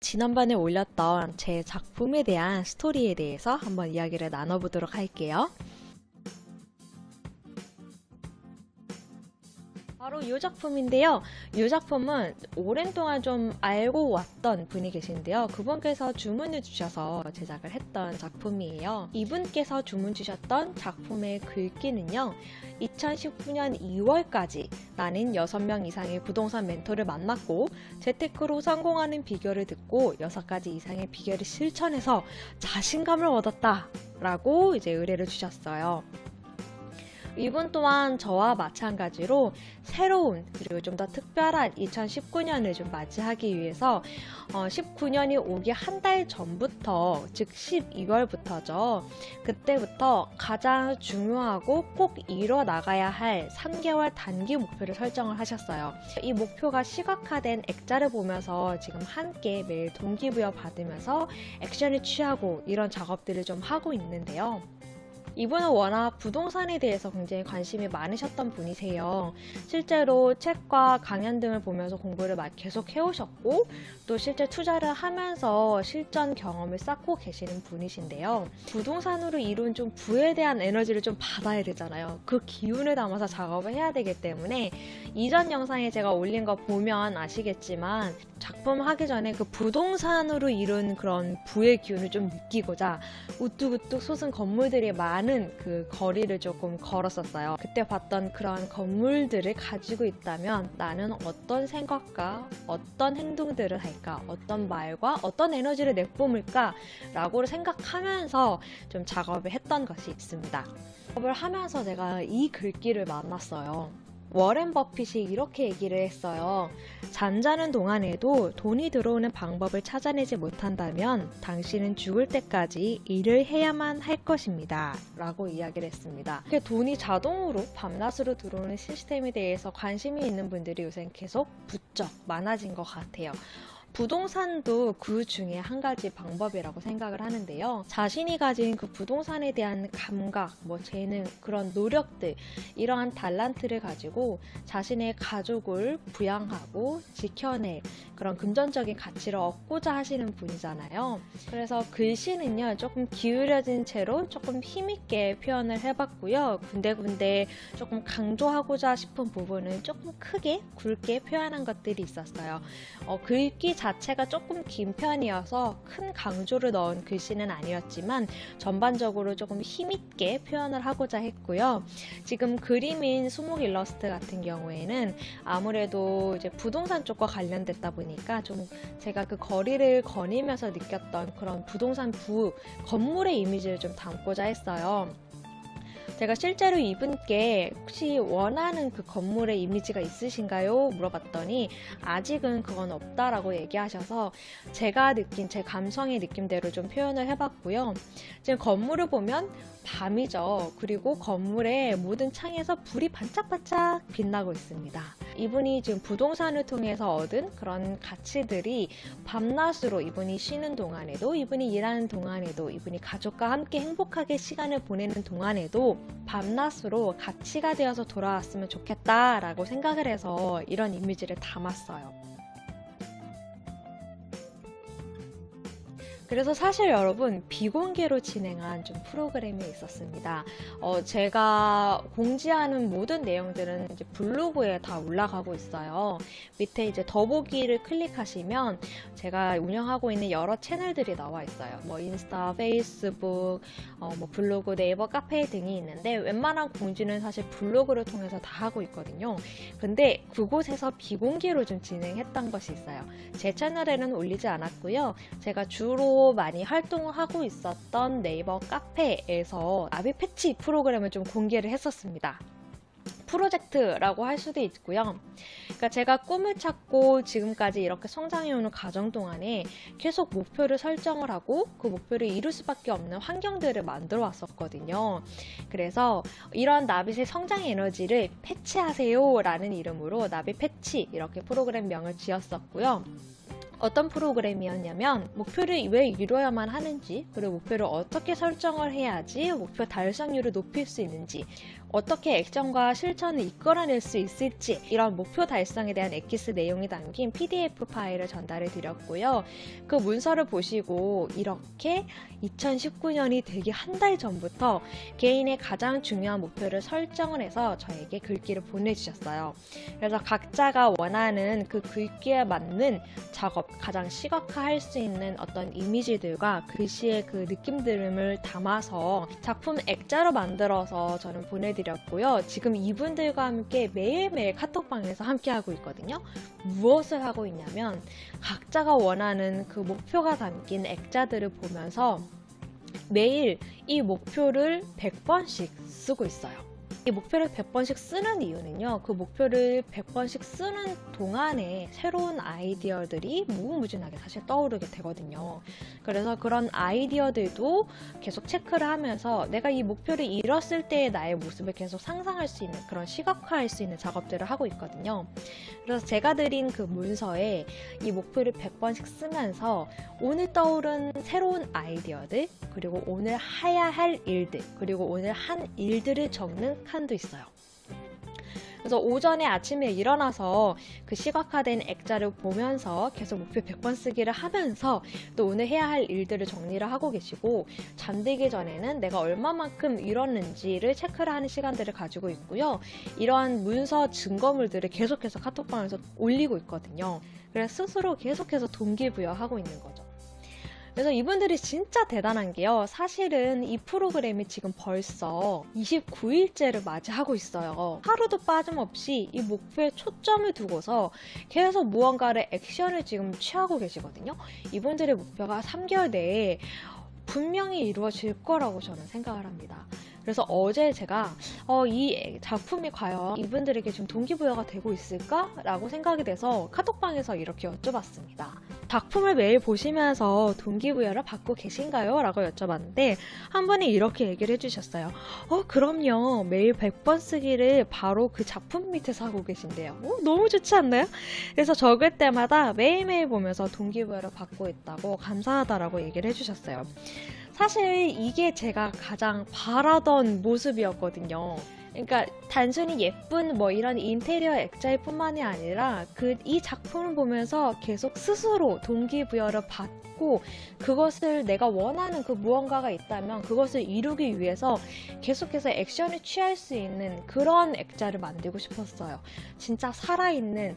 지난번에 올렸던 제 작품에 대한 스토리에 대해서 한번 이야기를 나눠보도록 할게요. 바로 이 작품인데요. 이 작품은 오랜 동안 좀 알고 왔던 분이 계신데요. 그분께서 주문을 주셔서 제작을 했던 작품이에요. 이분께서 주문 주셨던 작품의 글귀는요. 2019년 2월까지 나는 6명 이상의 부동산 멘토를 만났고 재테크로 성공하는 비결을 듣고 6가지 이상의 비결을 실천해서 자신감을 얻었다 라고 이제 의뢰를 주셨어요. 이분 또한 저와 마찬가지로 새로운 그리고 좀 더 특별한 2019년을 좀 맞이하기 위해서 19년이 오기 한 달 전부터, 즉 12월부터죠. 그때부터 가장 중요하고 꼭 이뤄 나가야 할 3개월 단기 목표를 설정을 하셨어요. 이 목표가 시각화된 액자를 보면서 지금 함께 매일 동기부여 받으면서 액션을 취하고 이런 작업들을 좀 하고 있는데요. 이분은 워낙 부동산에 대해서 굉장히 관심이 많으셨던 분이세요. 실제로 책과 강연 등을 보면서 공부를 계속 해오셨고 또 실제 투자를 하면서 실전 경험을 쌓고 계시는 분이신데요. 부동산으로 이룬 좀 부에 대한 에너지를 좀 받아야 되잖아요. 그 기운을 담아서 작업을 해야 되기 때문에 이전 영상에 제가 올린 거 보면 아시겠지만 작품 하기 전에 그 부동산으로 이룬 그런 부의 기운을 좀 느끼고자 우뚝우뚝 솟은 건물들이 많은 그 거리를 조금 걸었었어요. 그때 봤던 그런 건물들을 가지고 있다면 나는 어떤 생각과 어떤 행동들을 할까, 어떤 말과 어떤 에너지를 내뿜을까 라고 생각하면서 좀 작업을 했던 것이 있습니다. 작업을 하면서 제가 이 글귀를 만났어요. 워렌 버핏이 이렇게 얘기를 했어요. 잠자는 동안에도 돈이 들어오는 방법을 찾아내지 못한다면 당신은 죽을 때까지 일을 해야만 할 것입니다. 라고 이야기를 했습니다. 돈이 자동으로 밤낮으로 들어오는 시스템에 대해서 관심이 있는 분들이 요새 계속 부쩍 많아진 것 같아요. 부동산도 그 중에 한 가지 방법이라고 생각을 하는데요. 자신이 가진 그 부동산에 대한 감각, 재능, 그런 노력들, 이러한 달란트를 가지고 자신의 가족을 부양하고 지켜낼 그런 금전적인 가치를 얻고자 하시는 분이잖아요. 그래서 글씨는요, 조금 기울여진 채로 조금 힘있게 표현을 해봤고요. 군데군데 조금 강조하고자 싶은 부분은 조금 크게, 굵게 표현한 것들이 있었어요. 글귀 자체가 조금 긴 편이어서 큰 강조를 넣은 글씨는 아니었지만 전반적으로 조금 힘있게 표현을 하고자 했고요. 지금 그림인 수목 일러스트 같은 경우에는 아무래도 이제 부동산 쪽과 관련됐다 보니까 좀 제가 그 거리를 거니면서 느꼈던 그런 부동산 건물의 이미지를 좀 담고자 했어요. 제가 실제로 이분께 혹시 원하는 그 건물의 이미지가 있으신가요? 물어봤더니 아직은 그건 없다라고 얘기하셔서 제가 느낀 제 감성의 느낌대로 좀 표현을 해봤고요. 지금 건물을 보면 밤이죠. 그리고 건물의 모든 창에서 불이 반짝반짝 빛나고 있습니다. 이분이 지금 부동산을 통해서 얻은 그런 가치들이 밤낮으로 이분이 쉬는 동안에도, 이분이 일하는 동안에도, 이분이 가족과 함께 행복하게 시간을 보내는 동안에도 밤낮으로 가치가 되어서 돌아왔으면 좋겠다라고 생각을 해서 이런 이미지를 담았어요. 그래서 사실 여러분 비공개로 진행한 좀 프로그램이 있었습니다. 제가 공지하는 모든 내용들은 이제 블로그에 다 올라가고 있어요. 밑에 이제 더보기를 클릭하시면 제가 운영하고 있는 여러 채널들이 나와 있어요. 인스타, 페이스북, 블로그, 네이버, 카페 등이 있는데 웬만한 공지는 사실 블로그를 통해서 다 하고 있거든요. 근데 그곳에서 비공개로 좀 진행했던 것이 있어요. 제 채널에는 올리지 않았고요. 제가 주로 많이 활동을 하고 있었던 네이버 카페에서 나비 패치 프로그램을 좀 공개를 했었습니다. 프로젝트라고 할 수도 있고요. 그러니까 제가 꿈을 찾고 지금까지 이렇게 성장해오는 과정 동안에 계속 목표를 설정을 하고 그 목표를 이룰 수밖에 없는 환경들을 만들어 왔었거든요. 그래서 이런 나빗의 성장 에너지를 패치하세요 라는 이름으로 나빗 패치 이렇게 프로그램명을 지었었고요. 어떤 프로그램이었냐면 목표를 왜 이루어야만 하는지, 그리고 목표를 어떻게 설정을 해야지 목표 달성률을 높일 수 있는지, 어떻게 액션과 실천을 이끌어낼 수 있을지, 이런 목표 달성에 대한 엑기스 내용이 담긴 PDF 파일을 전달해 드렸고요. 그 문서를 보시고 이렇게 2019년이 되기 한 달 전부터 개인의 가장 중요한 목표를 설정을 해서 저에게 글귀를 보내주셨어요. 그래서 각자가 원하는 그 글귀에 맞는 작업, 가장 시각화할 수 있는 어떤 이미지들과 글씨의 그 느낌들을 담아서 작품 액자로 만들어서 저는 보내드렸고요. 지금 이분들과 함께 매일매일 카톡방에서 함께하고 있거든요. 무엇을 하고 있냐면 각자가 원하는 그 목표가 담긴 액자들을 보면서 매일 이 목표를 100번씩 쓰고 있어요. 이 목표를 100번씩 쓰는 이유는요, 그 목표를 100번씩 쓰는 동안에 새로운 아이디어들이 무궁무진하게 사실 떠오르게 되거든요. 그래서 그런 아이디어들도 계속 체크를 하면서 내가 이 목표를 이뤘을 때의 나의 모습을 계속 상상할 수 있는, 그런 시각화할 수 있는 작업들을 하고 있거든요. 그래서 제가 드린 그 문서에 이 목표를 100번씩 쓰면서 오늘 떠오른 새로운 아이디어들, 그리고 오늘 해야 할 일들, 그리고 오늘 한 일들을 적는 칸도 있어요. 그래서 오전에 아침에 일어나서 그 시각화된 액자를 보면서 계속 목표 100번 쓰기를 하면서 또 오늘 해야 할 일들을 정리를 하고 계시고, 잠들기 전에는 내가 얼마만큼 이뤘는지를 체크를 하는 시간들을 가지고 있고요. 이러한 문서 증거물들을 계속해서 카톡방에서 올리고 있거든요. 그래서 스스로 계속해서 동기부여하고 있는 거죠. 그래서 이분들이 진짜 대단한 게요. 사실은 이 프로그램이 지금 벌써 29일째를 맞이하고 있어요. 하루도 빠짐없이 이 목표에 초점을 두고서 계속 무언가를 액션을 지금 취하고 계시거든요. 이분들의 목표가 3개월 내에 분명히 이루어질 거라고 저는 생각을 합니다. 그래서 어제 제가 이 작품이 과연 이분들에게 좀 동기부여가 되고 있을까? 라고 생각이 돼서 카톡방에서 이렇게 여쭤봤습니다. 작품을 매일 보시면서 동기부여를 받고 계신가요? 라고 여쭤봤는데 한 분이 이렇게 얘기를 해주셨어요. 그럼요. 매일 100번 쓰기를 바로 그 작품 밑에서 하고 계신데요. 너무 좋지 않나요? 그래서 적을 때마다 매일매일 보면서 동기부여를 받고 있다고, 감사하다라고 얘기를 해주셨어요. 사실 이게 제가 가장 바라던 모습이었거든요. 그러니까 단순히 예쁜 이런 인테리어 액자일 뿐만이 아니라 이 작품을 보면서 계속 스스로 동기부여를 받고, 그것을 내가 원하는 그 무언가가 있다면 그것을 이루기 위해서 계속해서 액션을 취할 수 있는 그런 액자를 만들고 싶었어요. 진짜 살아있는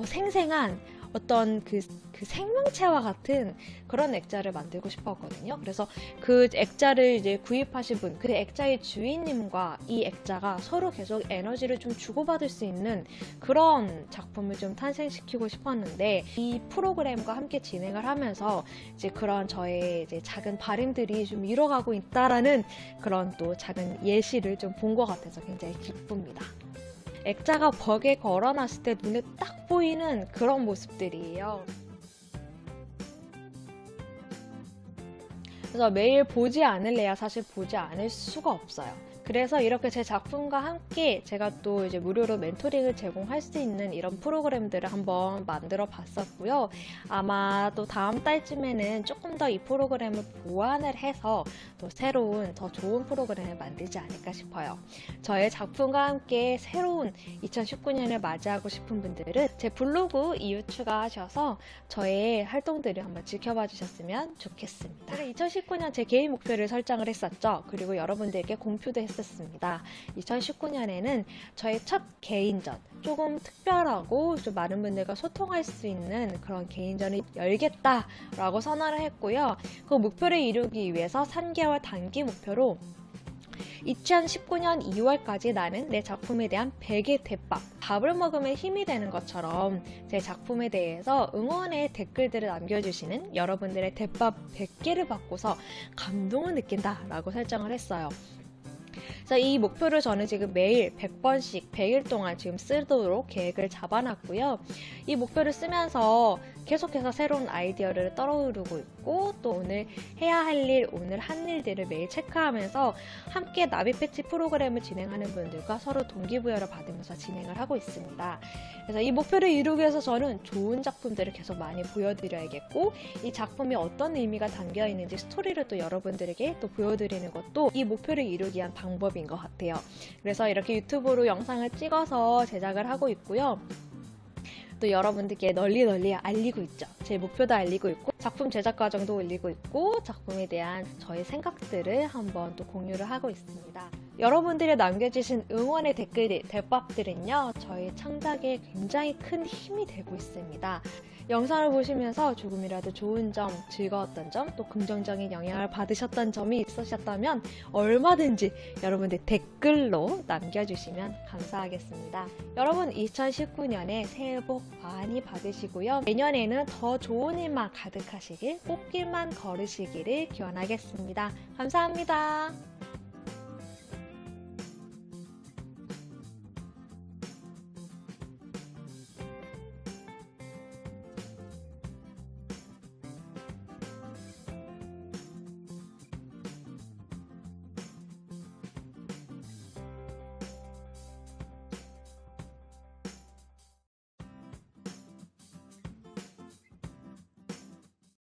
생생한 어떤 그 생명체와 같은 그런 액자를 만들고 싶었거든요. 그래서 그 액자를 이제 구입하신 분, 그 액자의 주인님과 이 액자가 서로 계속 에너지를 좀 주고받을 수 있는 그런 작품을 좀 탄생시키고 싶었는데, 이 프로그램과 함께 진행을 하면서 이제 그런 저의 이제 작은 바람들이 좀 이뤄가고 있다라는 그런 또 작은 예시를 좀 본 것 같아서 굉장히 기쁩니다. 액자가 벽에 걸어놨을 때 눈에 딱 보이는 그런 모습들이에요. 그래서 매일 보지 않을래야 사실 보지 않을 수가 없어요. 그래서 이렇게 제 작품과 함께 제가 또 이제 무료로 멘토링을 제공할 수 있는 이런 프로그램들을 한번 만들어 봤었고요. 아마 또 다음 달쯤에는 조금 더 이 프로그램을 보완을 해서 또 새로운 더 좋은 프로그램을 만들지 않을까 싶어요. 저의 작품과 함께 새로운 2019년을 맞이하고 싶은 분들은 제 블로그 이웃 추가하셔서 저의 활동들을 한번 지켜봐 주셨으면 좋겠습니다. 제가 2019년 제 개인 목표를 설정을 했었죠. 그리고 여러분들께 공표도 했었습니다. 2019년에는 저의 첫 개인전, 조금 특별하고 좀 많은 분들과 소통할 수 있는 그런 개인전을 열겠다라고 선언을 했고요. 그 목표를 이루기 위해서 3개월 단기 목표로 2019년 2월까지 나는 내 작품에 대한 100의 대박, 밥을 먹으면 힘이 되는 것처럼 제 작품에 대해서 응원의 댓글들을 남겨주시는 여러분들의 대밥 100개를 받고서 감동을 느낀다 라고 설정을 했어요. 그래서 이 목표를 저는 지금 매일 100번씩 100일 동안 지금 쓰도록 계획을 잡아놨고요. 이 목표를 쓰면서 계속해서 새로운 아이디어를 떠오르고 있고, 또 오늘 해야 할 일, 오늘 한 일들을 매일 체크하면서 함께 나비 패치 프로그램을 진행하는 분들과 서로 동기부여를 받으면서 진행을 하고 있습니다. 그래서 이 목표를 이루기 위해서 저는 좋은 작품들을 계속 많이 보여드려야겠고, 이 작품이 어떤 의미가 담겨 있는지 스토리를 또 여러분들에게 또 보여드리는 것도 이 목표를 이루기 위한 방법인 것 같아요. 그래서 이렇게 유튜브로 영상을 찍어서 제작을 하고 있고요. 또 여러분들께 널리 알리고 있죠. 제 목표도 알리고 있고, 작품 제작 과정도 올리고 있고, 작품에 대한 저의 생각들을 한번 또 공유를 하고 있습니다. 여러분들이 남겨주신 응원의 댓글들, 대밥들은요, 저희 창작에 굉장히 큰 힘이 되고 있습니다. 영상을 보시면서 조금이라도 좋은 점, 즐거웠던 점, 또 긍정적인 영향을 받으셨던 점이 있으셨다면 얼마든지 여러분들 댓글로 남겨주시면 감사하겠습니다. 여러분 2019년에 새해 복 많이 받으시고요. 내년에는 더 좋은 일만 가득하시길, 꽃길만 걸으시기를 기원하겠습니다. 감사합니다.